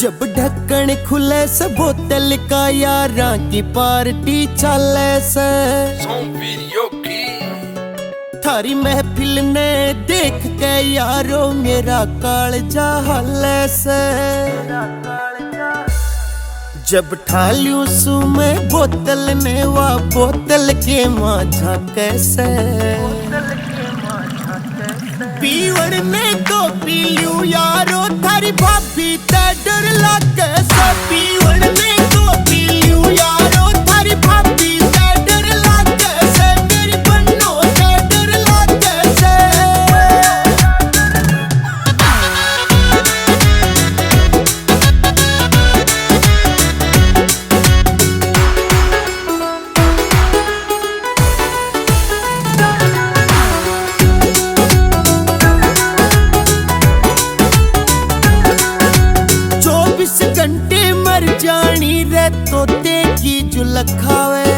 जब ढक्कन खुले से बोतल का यारा की पार्टी चले से थारी महफिल ने देख के यारो मेरा कालजा हले से जब ठालियो सु में बोतल ने वा बोतल के माझा कैसे पीवड़ में तो पीलू यारो थारी भाभी ते डर लागे से पीवड़ में तो पीलू यारो थारी भाभी ते डर लागे से मेरी बन्नो ते डर लागे से जानी रे तोते की जुलक खावे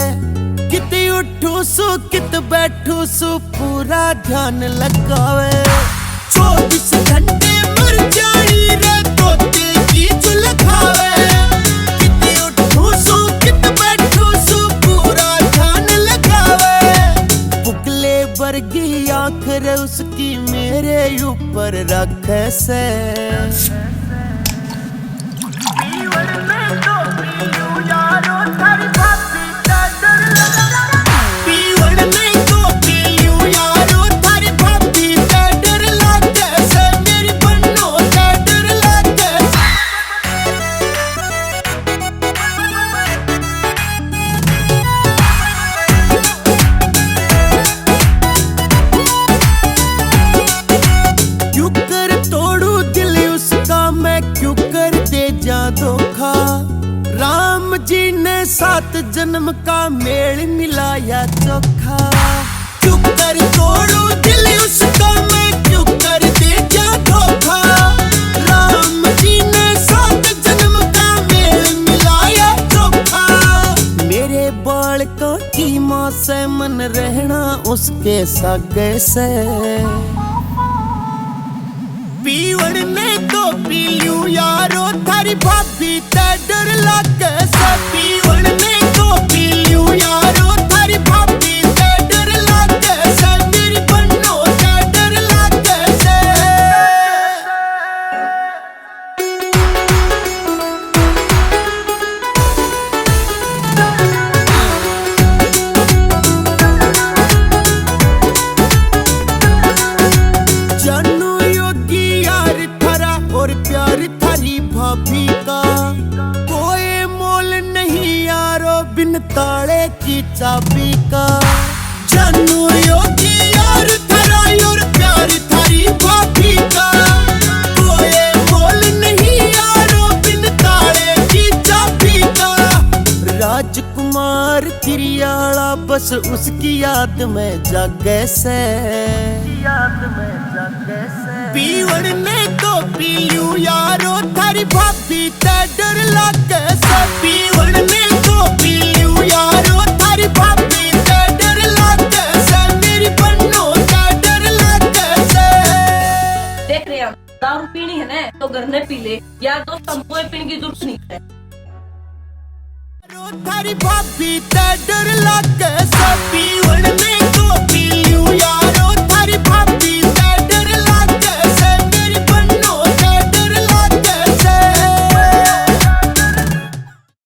कित उठू सु कित बैठू सु पूरा ध्यान लगावे 24 घंटे मर जानी रे तोते की जुलक खावे कित उठू सु कित बैठू सु पूरा ध्यान लगावे बुगले वर्गी आंख रे उसकी मेरे ऊपर रखे से धोखा राम जी ने 7 जन्म का मेल मिलाया चोखा क्यों कर तोड़ू दिल उसका मैं क्यों कर दे जा धोखा राम जी ने 7 जन्म का मेल मिलाया चोखा मेरे बालकों की माँ से मन रहना उसके सागे से पीवड़ में तो पीलू यारो थारी भाभी ते डर लागे से पीवड़ में तो पीलू यारो थारी भाभी ते डर लागे से मेरी बन्नो ते डर लागे से प्यार थारी भाभी का कोई मोल नहीं यारो बिन ताले की चाबी का जानू योगी यार थारा और प्यार थारी भाभी का कोई मोल नहीं यारो बिन ताले की चाबी का राजकुमार तिरियाला बस उसकी याद में जागे से पीवड़ में तो पीलू यारो थारी भाभी ते डर लागे से पीवड़ में तो पीलू यारो थारी भाभी ते डर लागे से मेरी बन्नो ते डर लागे से देख रहे हैं दारू पीनी है ना तो घर में पी ले यार दोस्त हमको पीने की जरूरत नहीं है थारी भाभी ते डर लागे से पीवड़